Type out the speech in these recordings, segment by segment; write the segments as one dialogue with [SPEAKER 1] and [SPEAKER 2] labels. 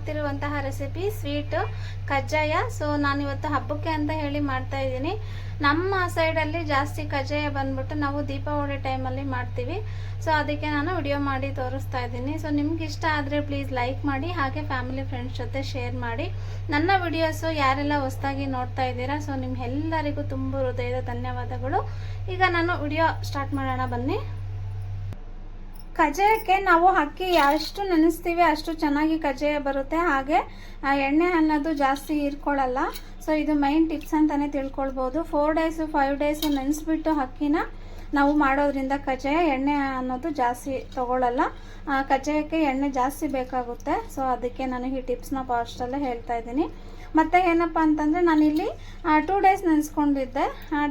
[SPEAKER 1] ಮಾಡ್ತಿರುವಂತಹ recipe sweet ಕಜ್ಜಾಯ. So ನಾನಿವತ್ತು ಹಬ್ಬಕ್ಕೆ ಅಂತ ಹೇಳಿ ಮಾಡ್ತಾ ಇದ್ದೀನಿ. ನಮ್ಮ ಸೈಡಲ್ಲಿ ಜಾಸ್ತಿ ಕಜ್ಜಾಯ ಬಂದ್ಬಿಟ್ಟು ನಾವು ದೀಪಾವಳಿ ಟೈಮಲ್ಲಿ ಮಾಡ್ತೀವಿ. ಸೊ ಅದಕ್ಕೆ ನಾನು ವಿಡಿಯೋ ಮಾಡಿ ತೋರಿಸ್ತಾ ಇದ್ದೀನಿ. ಸೊ ನಿಮ್ಗೆ ಇಷ್ಟ ಆದರೆ ಪ್ಲೀಸ್ ಲೈಕ್ ಮಾಡಿ, ಹಾಗೆ ಫ್ಯಾಮಿಲಿ ಫ್ರೆಂಡ್ಸ್ ಜೊತೆ ಶೇರ್ ಮಾಡಿ. ನನ್ನ ವಿಡಿಯೋಸು ಯಾರೆಲ್ಲ ಹೊಸದಾಗಿ ನೋಡ್ತಾ ಇದ್ದೀರಾ, ಸೊ ನಿಮ್ಗೆಲ್ಲರಿಗೂ ತುಂಬ ಹೃದಯದ ಧನ್ಯವಾದಗಳು. ಈಗ ನಾನು ವಿಡಿಯೋ ಸ್ಟಾರ್ಟ್ ಮಾಡೋಣ ಬನ್ನಿ. ಕಜ್ಜಾಯಕ್ಕೆ ನಾವು ಅಕ್ಕಿ ಎಷ್ಟು ನೆನೆಸ್ತೀವಿ ಅಷ್ಟು ಚೆನ್ನಾಗಿ ಕಜ್ಜಾಯ ಬರುತ್ತೆ. ಹಾಗೆ ಎಣ್ಣೆ ಅನ್ನೋದು ಜಾಸ್ತಿ ಹೀರ್ಕೊಳ್ಳಲ್ಲ. ಸೊ ಇದು ಮೈನ್ ಟಿಪ್ಸ್ ಅಂತಲೇ ತಿಳ್ಕೊಳ್ಬೋದು. 4 days 5 days ನೆನೆಸ್ಬಿಟ್ಟು ಅಕ್ಕಿನ ನಾವು ಮಾಡೋದ್ರಿಂದ ಕಜ್ಜಾಯ ಎಣ್ಣೆ ಅನ್ನೋದು ಜಾಸ್ತಿ ತೊಗೊಳ್ಳಲ್ಲ. ಕಜ್ಜಾಯಕ್ಕೆ ಎಣ್ಣೆ ಜಾಸ್ತಿ ಬೇಕಾಗುತ್ತೆ. ಸೊ ಅದಕ್ಕೆ ನಾನು ಈ ಟಿಪ್ಸ್ನ ಫಾಸ್ಟಲ್ಲೇ ಹೇಳ್ತಾ ಇದ್ದೀನಿ. ಮತ್ತು ಏನಪ್ಪ ಅಂತಂದರೆ ನಾನಿಲ್ಲಿ 2 days ನೆನೆಸ್ಕೊಂಡಿದ್ದೆ.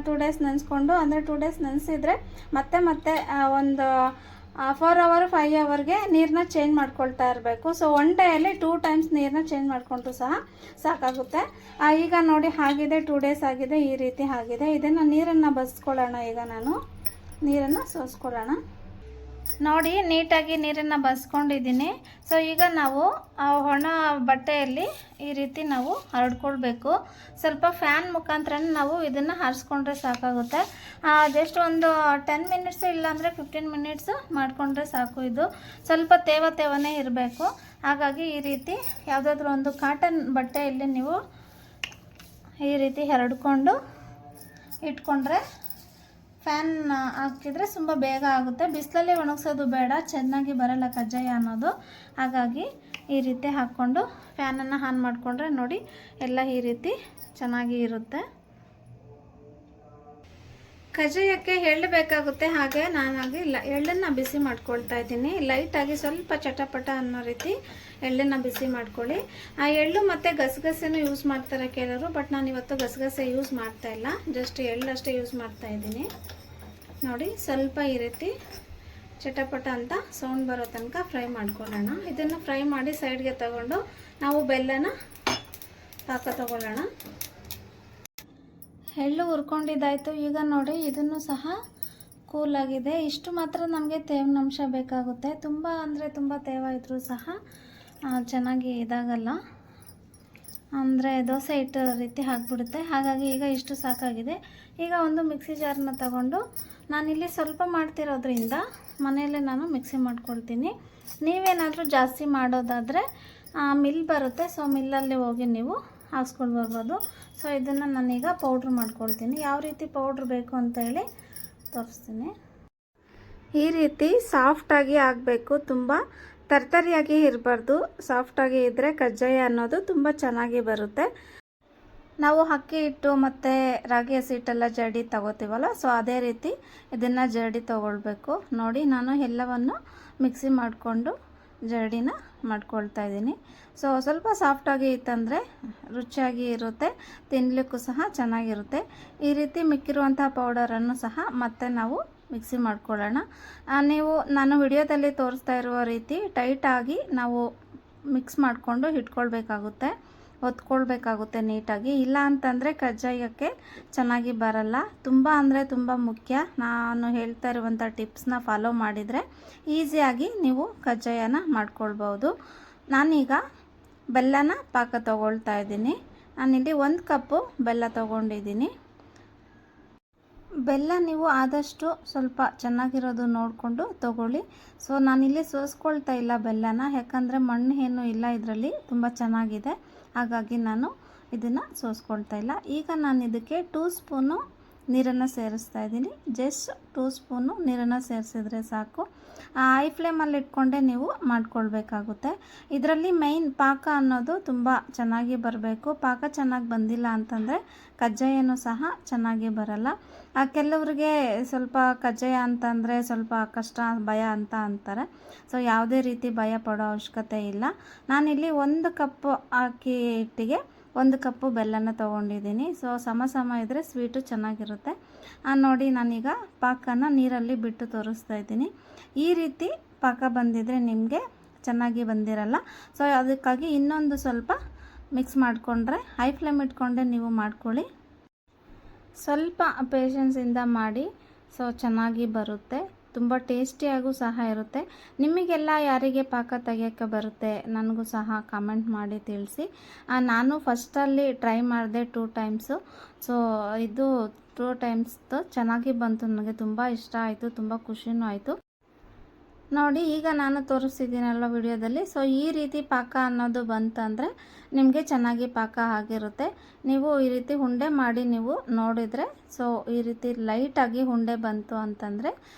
[SPEAKER 1] 2 days ನೆನೆಸ್ಕೊಂಡು ಅಂದರೆ 2 days ನೆನೆಸಿದ್ರೆ ಮತ್ತೆ ಒಂದು 4 hour 5 hourಗೆ ನೀರನ್ನ ಚೇಂಜ್ ಮಾಡ್ಕೊಳ್ತಾ ಇರಬೇಕು. ಸೊ 1 ಡೇಯಲ್ಲಿ 2 times ನೀರನ್ನ ಚೇಂಜ್ ಮಾಡಿಕೊಂಡ್ರು ಸಹ ಸಾಕಾಗುತ್ತೆ. ಈಗ ನೋಡಿ ಆಗಿದೆ, 2 days ಆಗಿದೆ, ಈ ರೀತಿ ಆಗಿದೆ. ಇದನ್ನು ನೀರನ್ನು ಬಸ್ಕೊಳ್ಳೋಣ. ಈಗ ನಾನು ನೀರನ್ನು ಸೋಸ್ಕೊಳ್ಳೋಣ. ನೋಡಿ ನೀಟಾಗಿ ನೀರನ್ನು ಬಸ್ಕೊಂಡಿದ್ದೀನಿ. ಸೊ ಈಗ ನಾವು ಒಣ ಬಟ್ಟೆಯಲ್ಲಿ ಈ ರೀತಿ ನಾವು ಹರಡ್ಕೊಳ್ಬೇಕು. ಸ್ವಲ್ಪ ಫ್ಯಾನ್ ಮುಖಾಂತರ ನಾವು ಇದನ್ನು ಹರಿಸ್ಕೊಂಡ್ರೆ ಸಾಕಾಗುತ್ತೆ. ಜಸ್ಟ್ ಒಂದು 10 minutes ಇಲ್ಲಾಂದರೆ 15 minutes ಮಾಡಿಕೊಂಡ್ರೆ ಸಾಕು. ಇದು ಸ್ವಲ್ಪ ತೇವನೇ ಇರಬೇಕು. ಹಾಗಾಗಿ ಈ ರೀತಿ ಯಾವುದಾದ್ರೂ ಒಂದು ಕಾಟನ್ ಬಟ್ಟೆಯಲ್ಲಿ ನೀವು ಈ ರೀತಿ ಹರಡ್ಕೊಂಡು ಇಟ್ಕೊಂಡ್ರೆ ಫ್ಯಾನ್ ಹಾಕಿದರೆ ತುಂಬ ಬೇಗ ಆಗುತ್ತೆ. ಬಿಸಿಲಲ್ಲಿ ಒಣಗಿಸೋದು ಬೇಡ, ಚೆನ್ನಾಗಿ ಬರಲ್ಲ ಕಜ್ಜಾಯ ಅನ್ನೋದು. ಹಾಗಾಗಿ ಈ ರೀತಿ ಹಾಕ್ಕೊಂಡು ಫ್ಯಾನನ್ನು ಆನ್ ಮಾಡಿಕೊಂಡ್ರೆ ನೋಡಿ ಎಲ್ಲ ಈ ರೀತಿ ಚೆನ್ನಾಗಿ ಇರುತ್ತೆ. ಕಜ್ಜಾಯಕ್ಕೆ ಎಳ್ಳು ಬೇಕಾಗುತ್ತೆ. ಹಾಗೆ ನಾನಾಗಿ ಎಳ್ಳನ್ನು ಬಿಸಿ ಮಾಡ್ಕೊಳ್ತಾ ಇದ್ದೀನಿ. ಲೈಟಾಗಿ ಸ್ವಲ್ಪ ಚಟಪಟ ಅನ್ನೋ ರೀತಿ ಎಳ್ಳನ್ನು ಬಿಸಿ ಮಾಡ್ಕೊಳ್ಳಿ. ಆ ಎಳ್ಳು ಮತ್ತು ಗಸಗಸೆನೂ ಯೂಸ್ ಮಾಡ್ತಾರೆ ಕೆಲವರು, ಬಟ್ ನಾನು ಇವತ್ತು ಗಸಗಸೆ ಯೂಸ್ ಮಾಡ್ತಾ ಇಲ್ಲ, ಜಸ್ಟ್ ಎಳ್ಳಷ್ಟೇ ಯೂಸ್ ಮಾಡ್ತಾ ಇದ್ದೀನಿ. ನೋಡಿ ಸ್ವಲ್ಪ ಈ ರೀತಿ ಚಟಪಟ ಅಂತ ಸೌಂಡ್ ಬರೋ ತನಕ ಫ್ರೈ ಮಾಡ್ಕೊಳ್ಳೋಣ. ಇದನ್ನು ಫ್ರೈ ಮಾಡಿ ಸೈಡ್ಗೆ ತಗೊಂಡು ನಾವು ಬೆಲ್ಲನ ಪಾಕ ತಗೊಳ್ಳೋಣ. ಎಳ್ಳು ಹುರ್ಕೊಂಡಿದ್ದಾಯಿತು. ಈಗ ನೋಡಿ ಇದನ್ನು ಸಹ ಕೂಲಾಗಿದೆ. ಇಷ್ಟು ಮಾತ್ರ ನಮಗೆ ತೇವಿನ ಅಂಶ ಬೇಕಾಗುತ್ತೆ. ತುಂಬ ಅಂದರೆ ತುಂಬ ತೇವ ಇದ್ದರೂ ಸಹ ಚೆನ್ನಾಗಿ ಇದಾಗಲ್ಲ, ಅಂದರೆ ದೋಸೆ ಹಿಟ್ಟು ರೀತಿ ಹಾಕ್ಬಿಡುತ್ತೆ. ಹಾಗಾಗಿ ಈಗ ಇಷ್ಟು ಸಾಕಾಗಿದೆ. ಈಗ ಒಂದು ಮಿಕ್ಸಿ ಜಾರನ್ನ ತಗೊಂಡು ನಾನಿಲ್ಲಿ ಸ್ವಲ್ಪ ಮಾಡ್ತಿರೋದ್ರಿಂದ ಮನೆಯಲ್ಲೇ ನಾನು ಮಿಕ್ಸಿ ಮಾಡ್ಕೊಳ್ತೀನಿ. ನೀವೇನಾದರೂ ಜಾಸ್ತಿ ಮಾಡೋದಾದರೆ ಮಿಲ್ ಬರುತ್ತೆ. ಸೊ ಮಿಲ್ಲಲ್ಲಿ ಹೋಗಿ ನೀವು ಹಾಕ್ಸ್ಕೊಂಡು ಬರ್ಬೋದು. ಸೊ ಇದನ್ನು ನಾನೀಗ ಪೌಡ್ರ್ ಮಾಡ್ಕೊಳ್ತೀನಿ. ಯಾವ ರೀತಿ ಪೌಡ್ರ್ ಬೇಕು ಅಂತೇಳಿ ತೋರಿಸ್ತೀನಿ. ಈ ರೀತಿ ಸಾಫ್ಟಾಗಿ ಆಗಬೇಕು, ತುಂಬ ತರ್ತರಿಯಾಗಿ ಇರಬಾರ್ದು. ಸಾಫ್ಟಾಗಿ ಇದ್ದರೆ ಕಜ್ಜಾಯ ಅನ್ನೋದು ತುಂಬ ಚೆನ್ನಾಗಿ ಬರುತ್ತೆ. ನಾವು ಅಕ್ಕಿ ಹಿಟ್ಟು ಮತ್ತು ರಾಗಿ ಹಸಿಟ್ಟೆಲ್ಲ ಜಡಿ ತಗೋತೀವಲ್ಲ, ಸೊ ಅದೇ ರೀತಿ ಇದನ್ನು ಜಡಿ ತಗೊಳ್ಬೇಕು. ನೋಡಿ ನಾನು ಎಲ್ಲವನ್ನು ಮಿಕ್ಸಿ ಮಾಡಿಕೊಂಡು ಜಡಿನ ಮಾಡ್ಕೊಳ್ತಾ ಇದ್ದೀನಿ. ಸೊ ಸ್ವಲ್ಪ ಸಾಫ್ಟಾಗಿ ಇತ್ತಂದರೆ ರುಚಿಯಾಗಿ ಇರುತ್ತೆ, ತಿನ್ನಲಿಕ್ಕೂ ಸಹ ಚೆನ್ನಾಗಿರುತ್ತೆ. ಈ ರೀತಿ ಮಿಕ್ಕಿರುವಂಥ ಪೌಡರನ್ನು ಸಹ ಮತ್ತೆ ನಾವು ಮಿಕ್ಸಿ ಮಾಡ್ಕೊಳ್ಳೋಣ. ನಾನು ವಿಡಿಯೋದಲ್ಲಿ ತೋರಿಸ್ತಾ ಇರುವ ರೀತಿ ಟೈಟಾಗಿ ನಾವು ಮಿಕ್ಸ್ ಮಾಡಿಕೊಂಡು ಇಟ್ಕೊಳ್ಬೇಕಾಗುತ್ತೆ, ಹೊತ್ಕೊಳ್ಬೇಕಾಗುತ್ತೆ ನೀಟಾಗಿ. ಇಲ್ಲ ಅಂತಂದರೆ ಕಜ್ಜಾಯಕ್ಕೆ ಚೆನ್ನಾಗಿ ಬರಲ್ಲ. ತುಂಬ ಅಂದರೆ ತುಂಬ ಮುಖ್ಯ. ನಾನು ಹೇಳ್ತಾ ಇರುವಂಥ ಟಿಪ್ಸ್ನ ಫಾಲೋ ಮಾಡಿದರೆ ಈಸಿಯಾಗಿ ನೀವು ಕಜ್ಜಾಯನ ಮಾಡ್ಕೊಳ್ಬೋದು. ನಾನೀಗ ಬೆಲ್ಲನ ಪಾಕ ತಗೊಳ್ತಾ ಇದ್ದೀನಿ. ನಾನಿಲ್ಲಿ 1 ಕಪ್ಪು ಬೆಲ್ಲ ತಗೊಂಡಿದ್ದೀನಿ. ಬೆಲ್ಲ ನೀವು ಆದಷ್ಟು ಸ್ವಲ್ಪ ಚೆನ್ನಾಗಿರೋದು ನೋಡಿಕೊಂಡು ತಗೊಳ್ಳಿ. ಸೊ ನಾನಿಲ್ಲಿ ಸೋಸ್ಕೊಳ್ತಾ ಇಲ್ಲ ಬೆಲ್ಲನ, ಯಾಕಂದರೆ ಮಣ್ಣು ಏನೂ ಇಲ್ಲ ಇದರಲ್ಲಿ, ತುಂಬ ಚೆನ್ನಾಗಿದೆ. ಹಾಗಾಗಿ ನಾನು ಇದನ್ನು ಸೋಸ್ಕೊಳ್ತಾ ಇಲ್ಲ. ಈಗ ನಾನು ಇದಕ್ಕೆ 2 ಸ್ಪೂನು ನೀರನ್ನು ಸೇರಿಸ್ತಾ ಇದ್ದೀನಿ. ಜಸ್ಟ್ 2 ಸ್ಪೂನು ನೀರನ್ನು ಸೇರಿಸಿದ್ರೆ ಸಾಕು. ಹೈ ಫ್ಲೇಮಲ್ಲಿ ಇಟ್ಕೊಂಡೆ ನೀವು ಮಾಡ್ಕೊಳ್ಬೇಕಾಗುತ್ತೆ. ಇದರಲ್ಲಿ ಮೈನ್ ಪಾಕ ಅನ್ನೋದು ತುಂಬ ಚೆನ್ನಾಗಿ ಬರಬೇಕು. ಪಾಕ ಚೆನ್ನಾಗಿ ಬಂದಿಲ್ಲ ಅಂತಂದರೆ ಕಜ್ಜಾಯನೂ ಸಹ ಚೆನ್ನಾಗಿ ಬರಲ್ಲ. ಕೆಲವರಿಗೆ ಸ್ವಲ್ಪ ಕಜ್ಜಾಯ ಅಂತಂದರೆ ಸ್ವಲ್ಪ ಕಷ್ಟ, ಭಯ ಅಂತ ಅಂತಾರೆ. ಸೊ ಯಾವುದೇ ರೀತಿ ಭಯ ಪಡೋ ಅವಶ್ಯಕತೆ ಇಲ್ಲ. ನಾನಿಲ್ಲಿ 1 ಕಪ್ ಅಕ್ಕಿ ಹಿಟ್ಟಿಗೆ 1 ಕಪ್ಪು ಬೆಲ್ಲನ ತೊಗೊಂಡಿದ್ದೀನಿ. ಸೊ ಸಮ ಇದ್ದರೆ ಸ್ವೀಟು ಚೆನ್ನಾಗಿರುತ್ತೆ. ನೋಡಿ ನಾನೀಗ ಪಾಕನ ನೀರಲ್ಲಿ ಬಿಟ್ಟು ತೋರಿಸ್ತಾ ಇದ್ದೀನಿ. ಈ ರೀತಿ ಪಾಕ ಬಂದಿದ್ರೆ ನಿಮಗೆ ಚೆನ್ನಾಗಿ ಬಂದಿರಲ್ಲ. ಸೊ ಅದಕ್ಕಾಗಿ ಇನ್ನೊಂದು ಸ್ವಲ್ಪ ಮಿಕ್ಸ್ ಮಾಡಿಕೊಂಡ್ರೆ, ಹೈ ಫ್ಲೇಮ್ ಇಟ್ಕೊಂಡೆ ನೀವು ಮಾಡ್ಕೊಳ್ಳಿ. ಸ್ವಲ್ಪ ಪೇಷನ್ಸಿಂದ ಮಾಡಿ, ಸೊ ಚೆನ್ನಾಗಿ ಬರುತ್ತೆ. ತುಂಬ ಟೇಸ್ಟಿಯಾಗೂ ಸಹ ಇರುತ್ತೆ. ನಿಮಗೆಲ್ಲ ಯಾರಿಗೆ ಪಾಕ ತೆಗಿಯೋಕ್ಕೆ ಬರುತ್ತೆ ನನಗೂ ಸಹ ಕಮೆಂಟ್ ಮಾಡಿ ತಿಳಿಸಿ. ನಾನು ಫಸ್ಟಲ್ಲಿ ಟ್ರೈ ಮಾಡಿದೆ 2 ಟೈಮ್ಸು. ಸೊ ಇದು 2 ಟೈಮ್ಸ್ದು ಚೆನ್ನಾಗಿ ಬಂತು. ನನಗೆ ತುಂಬ ಇಷ್ಟ ಆಯಿತು, ತುಂಬ ಖುಷಿನೂ ಆಯಿತು. ನೋಡಿ ಈಗ ನಾನು ತೋರಿಸ್ತಿದ್ದೀನಲ್ವ ವಿಡಿಯೋದಲ್ಲಿ. ಸೊ ಈ ರೀತಿ ಪಾಕ ಅನ್ನೋದು ಬಂತಂದರೆ ನಿಮಗೆ ಚೆನ್ನಾಗಿ ಪಾಕ ಆಗಿರುತ್ತೆ. ನೀವು ಈ ರೀತಿ ಉಂಡೆ ಮಾಡಿ ನೀವು ನೋಡಿದರೆ, ಸೊ ಈ ರೀತಿ ಲೈಟಾಗಿ ಉಂಡೆ ಬಂತು ಅಂತಂದರೆ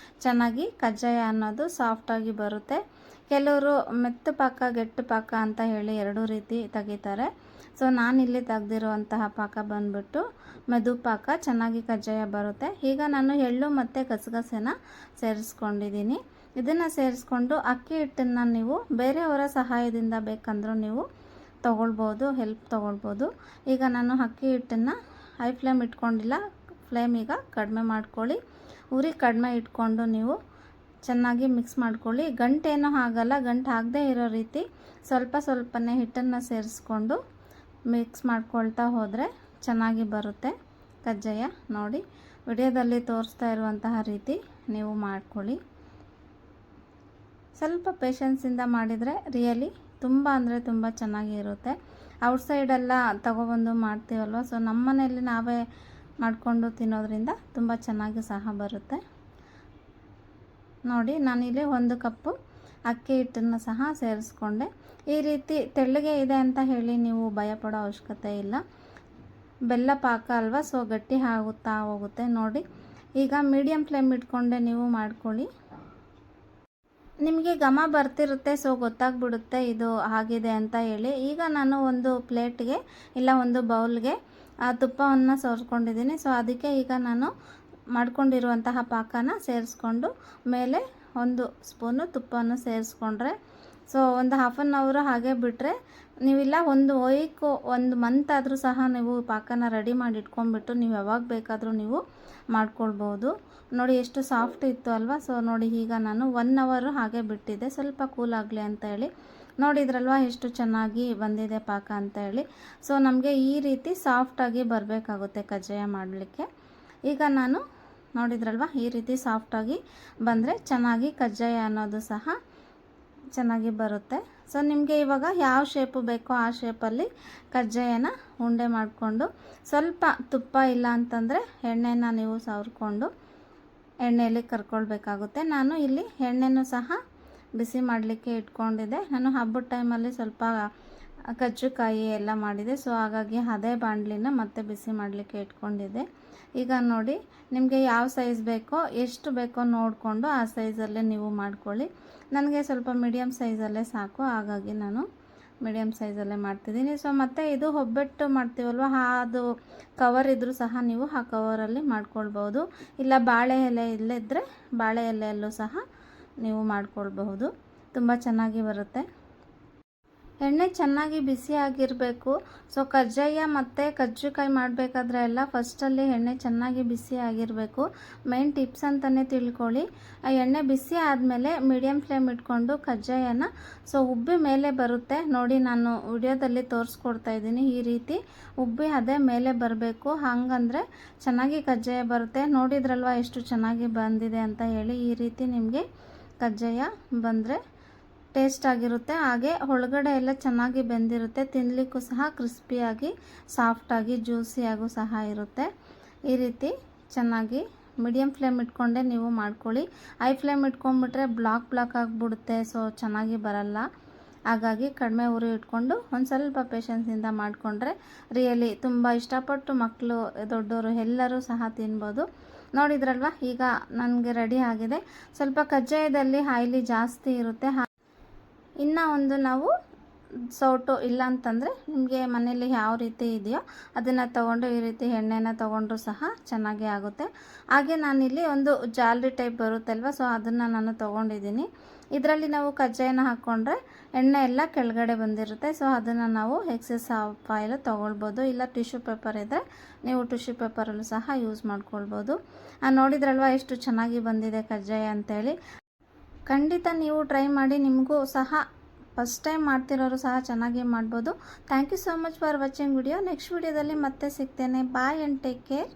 [SPEAKER 1] ಚೆನ್ನಾಗಿ ಕಜ್ಜಾಯ ಅನ್ನೋದು ಸಾಫ್ಟಾಗಿ ಬರುತ್ತೆ. ಕೆಲವರು ಮೆತ್ತ ಪಾಕ ಗಟ್ಟಿ ಪಾಕ ಅಂತ ಹೇಳಿ 2 ರೀತಿ ತೆಗಿತಾರೆ. ಸೊ ನಾನಿಲ್ಲಿ ತೆಗೆದಿರುವಂತಹ ಪಾಕ ಬಂದುಬಿಟ್ಟು ಮೆದು ಪಾಕ, ಚೆನ್ನಾಗಿ ಕಜ್ಜಾಯ ಬರುತ್ತೆ. ಈಗ ನಾನು ಎಳ್ಳು ಮತ್ತು ಗಸಗಸೆನ ಸೇರಿಸ್ಕೊಂಡಿದ್ದೀನಿ. ಇದನ್ನು ಸೇರಿಸ್ಕೊಂಡು ಅಕ್ಕಿ ಹಿಟ್ಟನ್ನು ನೀವು ಬೇರೆಯವರ ಸಹಾಯದಿಂದ ಬೇಕಂದ್ರೂ ನೀವು ಹೆಲ್ಪ್ ತೊಗೊಳ್ಬೋದು. ಈಗ ನಾನು ಅಕ್ಕಿ ಹಿಟ್ಟನ್ನು ಹೈ ಫ್ಲೇಮ್ ಇಟ್ಕೊಂಡಿಲ್ಲ, ಫ್ಲೇಮ್ ಈಗ ಕಡಿಮೆ ಮಾಡ್ಕೊಳ್ಳಿ. ಉರಿ ಕಡಿಮೆ ಇಟ್ಕೊಂಡು ನೀವು ಚೆನ್ನಾಗಿ ಮಿಕ್ಸ್ ಮಾಡ್ಕೊಳ್ಳಿ. ಗಂಟೇನೂ ಆಗಲ್ಲ, ಗಂಟು ಆಗದೇ ಇರೋ ರೀತಿ ಸ್ವಲ್ಪನೇ ಹಿಟ್ಟನ್ನು ಸೇರಿಸ್ಕೊಂಡು ಮಿಕ್ಸ್ ಮಾಡ್ಕೊಳ್ತಾ ಹೋದರೆ ಚೆನ್ನಾಗಿ ಬರುತ್ತೆ ಕಜ್ಜಾಯ. ನೋಡಿ ವಿಡಿಯೋದಲ್ಲಿ ತೋರಿಸ್ತಾ ಇರುವಂತಹ ರೀತಿ ನೀವು ಮಾಡ್ಕೊಳ್ಳಿ. ಸ್ವಲ್ಪ ಪೇಷನ್ಸಿಂದ ಮಾಡಿದರೆ ರಿಯಲಿ ತುಂಬ ಅಂದರೆ ತುಂಬ ಚೆನ್ನಾಗಿ ಇರುತ್ತೆ. ಔಟ್ಸೈಡೆಲ್ಲ ತಗೊಬಂದು ಮಾಡ್ತೀವಲ್ವ, ಸೊ ನಮ್ಮ ಮನೆಯಲ್ಲಿ ನಾವೇ ಮಾಡಿಕೊಂಡು ತಿನ್ನೋದ್ರಿಂದ ತುಂಬ ಚೆನ್ನಾಗಿ ಸಹ ಬರುತ್ತೆ. ನೋಡಿ ನಾನಿಲ್ಲಿ 1 ಕಪ್ಪು ಅಕ್ಕಿ ಹಿಟ್ಟನ್ನು ಸಹ ಸೇರಿಸ್ಕೊಂಡೆ. ಈ ರೀತಿ ತೆಳ್ಳಗೆ ಇದೆ ಅಂತ ಹೇಳಿ ನೀವು ಭಯಪಡೋ ಅವಶ್ಯಕತೆ ಇಲ್ಲ. ಬೆಲ್ಲ ಪಾಕ ಅಲ್ವಾ, ಸೊ ಗಟ್ಟಿ ಆಗುತ್ತಾ ಹೋಗುತ್ತೆ. ನೋಡಿ ಈಗ ಮೀಡಿಯಮ್ ಫ್ಲೇಮ್ ಇಟ್ಕೊಂಡೆ ನೀವು ಮಾಡ್ಕೊಳ್ಳಿ. ನಿಮಗೆ ಘಮ ಬರ್ತಿರುತ್ತೆ, ಸೊ ಗೊತ್ತಾಗ್ಬಿಡುತ್ತೆ ಇದು ಆಗಿದೆ ಅಂತ ಹೇಳಿ. ಈಗ ನಾನು ಒಂದು ಪ್ಲೇಟ್ಗೆ ಇಲ್ಲ ಒಂದು ಬೌಲ್ಗೆ ತುಪ್ಪವನ್ನು ಸೋರಿಸ್ಕೊಂಡಿದ್ದೀನಿ. ಸೊ ಅದಕ್ಕೆ ಈಗ ನಾನು ಮಾಡ್ಕೊಂಡಿರುವಂತಹ ಪಾಕನ ಸೇರಿಸ್ಕೊಂಡು ಮೇಲೆ 1 ಸ್ಪೂನು ತುಪ್ಪವನ್ನು ಸೇರಿಸ್ಕೊಂಡ್ರೆ, ಸೊ ಒಂದು 1/2 ಅವರ್ ಹಾಗೆ ಬಿಟ್ಟರೆ ನೀವಿಲ್ಲ 1 ವೀಕು 1 ಮಂತ್ ಆದರೂ ಸಹ ನೀವು ಪಾಕನ ರೆಡಿ ಮಾಡಿ ಇಟ್ಕೊಂಡ್ಬಿಟ್ಟು ನೀವು ಯಾವಾಗ ಬೇಕಾದರೂ ನೀವು ಮಾಡ್ಕೊಳ್ಬೋದು. ನೋಡಿ ಎಷ್ಟು ಸಾಫ್ಟ್ ಇತ್ತು ಅಲ್ವಾ. ಸೊ ನೋಡಿ ಈಗ ನಾನು 1 ಅವರ್ ಹಾಗೆ ಬಿಟ್ಟಿದ್ದೆ, ಸ್ವಲ್ಪ ಕೂಲ್ ಆಗಲಿ ಅಂತ ಹೇಳಿ. ನೋಡಿದ್ರಲ್ವ ಎಷ್ಟು ಚೆನ್ನಾಗಿ ಬಂದಿದೆ ಪಾಕ ಅಂತ ಹೇಳಿ. ಸೊ ನಮಗೆ ಈ ರೀತಿ ಸಾಫ್ಟಾಗಿ ಬರಬೇಕಾಗುತ್ತೆ ಕಜ್ಜಾಯ ಮಾಡಲಿಕ್ಕೆ. ಈಗ ನಾನು ನೋಡಿದ್ರಲ್ವ ಈ ರೀತಿ ಸಾಫ್ಟಾಗಿ ಬಂದರೆ ಚೆನ್ನಾಗಿ ಕಜ್ಜಾಯ ಅನ್ನೋದು ಸಹ ಚೆನ್ನಾಗಿ ಬರುತ್ತೆ. ಸೊ ನಿಮಗೆ ಇವಾಗ ಯಾವ ಶೇಪು ಬೇಕೋ ಆ ಶೇಪಲ್ಲಿ ಕಜ್ಜಾಯನ ಉಂಡೆ ಮಾಡಿಕೊಂಡು ಸ್ವಲ್ಪ ತುಪ್ಪ ಇಲ್ಲ ಅಂತಂದರೆ ಎಣ್ಣೆನ ನೀವು ಸವರ್ಕೊಂಡು ಎಣ್ಣೆಯಲ್ಲಿ ಕರ್ಕೊಳ್ಬೇಕಾಗುತ್ತೆ. ನಾನು ಇಲ್ಲಿ ಎಣ್ಣೆನೂ ಸಹ ಬಿಸಿ ಮಾಡಲಿಕ್ಕೆ ಇಟ್ಕೊಂಡಿದ್ದೆ. ನಾನು ಹಬ್ಬದ ಟೈಮಲ್ಲಿ ಸ್ವಲ್ಪ ಕಜ್ಜಿಕಾಯಿ ಎಲ್ಲ ಮಾಡಿದೆ, ಸೊ ಹಾಗಾಗಿ ಅದೇ ಬಾಣಲಿನ ಮತ್ತೆ ಬಿಸಿ ಮಾಡಲಿಕ್ಕೆ ಇಟ್ಕೊಂಡಿದ್ದೆ. ಈಗ ನೋಡಿ ನಿಮಗೆ ಯಾವ ಸೈಜ್ ಬೇಕೋ ಎಷ್ಟು ಬೇಕೋ ನೋಡಿಕೊಂಡು ಆ ಸೈಜಲ್ಲೇ ನೀವು ಮಾಡ್ಕೊಳ್ಳಿ. ನನಗೆ ಸ್ವಲ್ಪ ಮೀಡಿಯಮ್ ಸೈಜಲ್ಲೇ ಸಾಕು, ಹಾಗಾಗಿ ನಾನು ಮೀಡಿಯಮ್ ಸೈಜಲ್ಲೇ ಮಾಡ್ತಿದ್ದೀನಿ. ಸೊ ಮತ್ತು ಇದು ಒಬ್ಬಟ್ಟು ಮಾಡ್ತೀವಲ್ವ, ಅದು ಕವರ್ ಇದ್ದರೂ ಸಹ ನೀವು ಆ ಕವರಲ್ಲಿ ಮಾಡ್ಕೊಳ್ಬೋದು. ಇಲ್ಲ ಬಾಳೆ ಎಲೆ ಇಲ್ಲದಿದ್ದರೆ ಬಾಳೆ ಎಲೆಯಲ್ಲೂ ಸಹ ನೀವು ಮಾಡ್ಕೊಳ್ಬಹುದು, ತುಂಬ ಚೆನ್ನಾಗಿ ಬರುತ್ತೆ. ಎಣ್ಣೆ ಚೆನ್ನಾಗಿ ಬಿಸಿಯಾಗಿರಬೇಕು. ಸೊ ಕಜ್ಜಾಯ ಮತ್ತು ಕಜ್ಜಿಕಾಯಿ ಮಾಡಬೇಕಾದ್ರೆ ಎಲ್ಲ ಫಸ್ಟಲ್ಲಿ ಎಣ್ಣೆ ಚೆನ್ನಾಗಿ ಬಿಸಿ ಆಗಿರಬೇಕು. ಮೇನ್ ಟಿಪ್ಸ್ ಅಂತಲೇ ತಿಳ್ಕೊಳ್ಳಿ. ಆ ಎಣ್ಣೆ ಬಿಸಿ ಆದಮೇಲೆ ಮೀಡಿಯಮ್ ಫ್ಲೇಮ್ ಇಟ್ಕೊಂಡು ಕಜ್ಜಾಯನ ಸೊ ಉಬ್ಬಿ ಮೇಲೆ ಬರುತ್ತೆ. ನೋಡಿ ನಾನು ವಿಡಿಯೋದಲ್ಲಿ ತೋರಿಸ್ಕೊಡ್ತಾ ಇದ್ದೀನಿ, ಈ ರೀತಿ ಉಬ್ಬಿ ಅದೇ ಮೇಲೆ ಬರಬೇಕು. ಹಾಗಂದರೆ ಚೆನ್ನಾಗಿ ಕಜ್ಜಾಯ ಬರುತ್ತೆ. ನೋಡಿದ್ರಲ್ವ ಎಷ್ಟು ಚೆನ್ನಾಗಿ ಬಂದಿದೆ ಅಂತ ಹೇಳಿ. ಈ ರೀತಿ ನಿಮಗೆ ಕಜ್ಜಾಯ ಬಂದರೆ ಟೇಸ್ಟ್ ಆಗಿರುತ್ತೆ. ಹಾಗೆ ಒಳಗಡೆ ಎಲ್ಲ ಚೆನ್ನಾಗಿ ಬೆಂದಿರುತ್ತೆ, ತಿನ್ನಲಿಕ್ಕೂ ಸಹ ಕ್ರಿಸ್ಪಿಯಾಗಿ ಸಾಫ್ಟಾಗಿ ಜ್ಯೂಸಿಯಾಗೂ ಸಹ ಇರುತ್ತೆ. ಈ ರೀತಿ ಚೆನ್ನಾಗಿ ಮೀಡಿಯಮ್ ಫ್ಲೇಮ್ ಇಟ್ಕೊಂಡೆ ನೀವು ಮಾಡ್ಕೊಳ್ಳಿ. ಹೈ ಫ್ಲೇಮ್ ಇಟ್ಕೊಂಡ್ಬಿಟ್ರೆ ಬ್ಲಾಕ್ ಆಗಿಬಿಡುತ್ತೆ, ಸೊ ಚೆನ್ನಾಗಿ ಬರಲ್ಲ. ಹಾಗಾಗಿ ಕಡಿಮೆ ಉರಿ ಇಟ್ಕೊಂಡು ಒಂದು ಸ್ವಲ್ಪ ಪೇಷನ್ಸಿಂದ ಮಾಡಿಕೊಂಡ್ರೆ ರಿಯಲಿ ತುಂಬ ಇಷ್ಟಪಟ್ಟು ಮಕ್ಕಳು ದೊಡ್ಡವರು ಎಲ್ಲರೂ ಸಹ ತಿನ್ಬೋದು. ನೋಡಿದ್ರಲ್ವ ಈಗ ನನಗೆ ರೆಡಿ ಆಗಿದೆ. ಸ್ವಲ್ಪ ಕಜ್ಜಾಯದಲ್ಲಿ ಆಯಿಲಿ ಜಾಸ್ತಿ ಇರುತ್ತೆ. ಇನ್ನು ಒಂದು ನಾವು ಸೌಟು ಇಲ್ಲ ಅಂತಂದರೆ ನಿಮಗೆ ಮನೇಲಿ ಯಾವ ರೀತಿ ಇದೆಯೋ ಅದನ್ನು ತೊಗೊಂಡು ಈ ರೀತಿ ಎಣ್ಣೆನ ತೊಗೊಂಡ್ರೂ ಸಹ ಚೆನ್ನಾಗಿ ಆಗುತ್ತೆ. ಹಾಗೆ ನಾನಿಲ್ಲಿ ಒಂದು ಜಾಲರಿ ಟೈಪ್ ಬರುತ್ತಲ್ವ, ಸೊ ಅದನ್ನು ನಾನು ತೊಗೊಂಡಿದ್ದೀನಿ. ಇದರಲ್ಲಿ ನಾವು ಕಜ್ಜಾಯನ ಹಾಕ್ಕೊಂಡ್ರೆ ಎಣ್ಣೆ ಎಲ್ಲ ಕೆಳಗಡೆ ಬಂದಿರುತ್ತೆ. ಸೊ ಅದನ್ನು ನಾವು ಎಕ್ಸೆಸ್ ಆಯಿಲ್ ತೊಗೊಳ್ಬೋದು. ಇಲ್ಲ ಟಿಶ್ಯೂ ಪೇಪರ್ ಇದ್ದರೆ ನೀವು ಟಿಶ್ಯೂ ಪೇಪರಲ್ಲೂ ಸಹ ಯೂಸ್ ಮಾಡ್ಕೊಳ್ಬೋದು. ನೋಡಿದ್ರಲ್ವ ಎಷ್ಟು ಚೆನ್ನಾಗಿ ಬಂದಿದೆ ಕಜ್ಜಾಯ ಅಂತೇಳಿ. ಖಂಡಿತ ನೀವು ಟ್ರೈ ಮಾಡಿ, ನಿಮಗೂ ಸಹ ಫಸ್ಟ್ ಟೈಮ್ ಮಾಡ್ತಿರೋರು ಸಹ ಚೆನ್ನಾಗಿ ಮಾಡ್ಬೋದು. Thank you so much for watching video. Next ವಿಡಿಯೋದಲ್ಲಿ ಮತ್ತೆ ಸಿಗ್ತೇನೆ. Bye and take care.